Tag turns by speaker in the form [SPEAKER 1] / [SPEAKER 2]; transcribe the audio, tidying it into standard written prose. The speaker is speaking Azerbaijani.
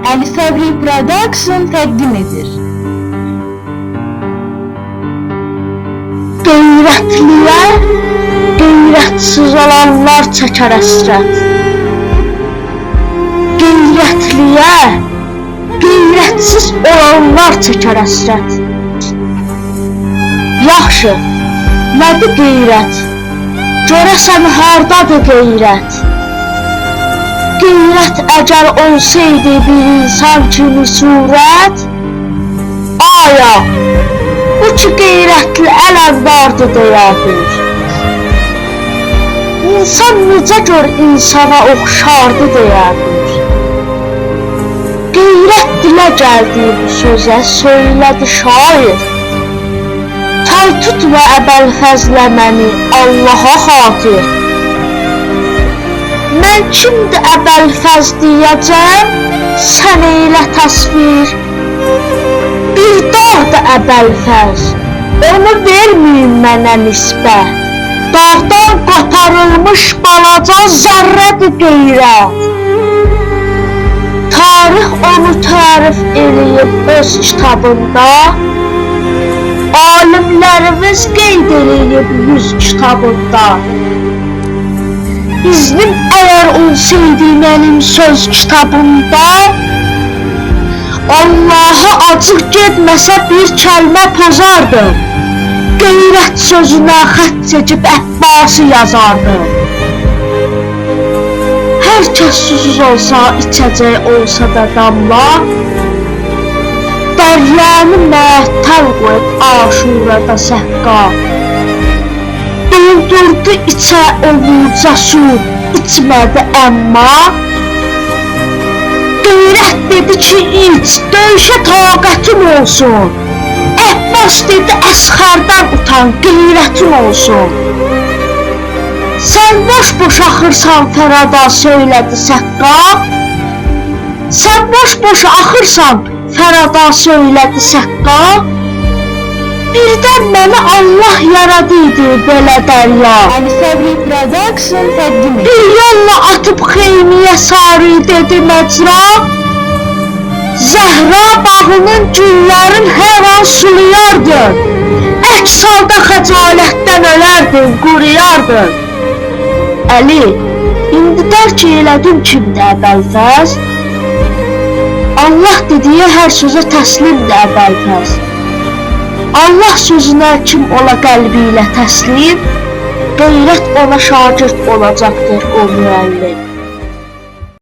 [SPEAKER 1] Ali Sabri Production təqdim edir.
[SPEAKER 2] Qeyrətliyə, qeyrətsiz olanlar çəkər əsrət. Qeyrətliyə, qeyrətsiz olanlar çəkər əsrət. Yaxşı, nədir qeyrət? Görəsən hardadır qeyrət? Qeyrət əgər olsaydı bir insan kimi surət, aya, bu ki qeyrətli ələmdardır deyədir. İnsan necə gör insana oxşardı deyədir. Qeyrət dilə gəldi bu sözə söylədi şair. Tay tutma əbəlfəzlə məni Allaha xatir. Mən kimdir əbəlfəz deyəcəm, sən eylə təsvir. Bir dağdır əbəlfəz, onu verməyin mənə nisbət. Dağdan qoparılmış balaca zərrədir qeyrət. Tarix onu tərif eləyib öz kitabında, alimlərimiz qeyd eləyib 100 kitabında. İznim əgər olsaydı mənim söz kitabımda, Allaha açıq getməsə bir kəlmə pozardım. Qeyrət sözünə xət çəkib Əbbasi yazardım. Hər kəs susuz olsa, içəcək olsa da damla, dəryanı məəttəl qoyub Aşurada səhqa. Doldurdu içə ovuca su, içmədi əmma. Qeyrət dedi ki, iç, döyüşə taqətin olsun. Əbbas dedi, əsxərdən utan, qeyrətin olsun. Sən boş-boş axırsan, Fərada söylədi Səqqa. Sən boş-boş axırsan, Fərada söylədi Səqqa. Birdən məni Allah yaradıydı belə dərya.
[SPEAKER 1] Ali Sabri Production təqdim edir.
[SPEAKER 2] Bir yolla atıb xeymiyə sarı dedi məcra. Zəhra bağının güllərin hər an sulayardın. Əks halda xəcalətdən ölərdin, quruyardın. Əli, indi dərk elədin kimdir əbəlfəz? Allah dediyi hər sözə təslimdir əbəlfəz. Allah sözünə kim ola qəlbi ilə təslim, qeyrət ona şagird olacaqdır o müəllim.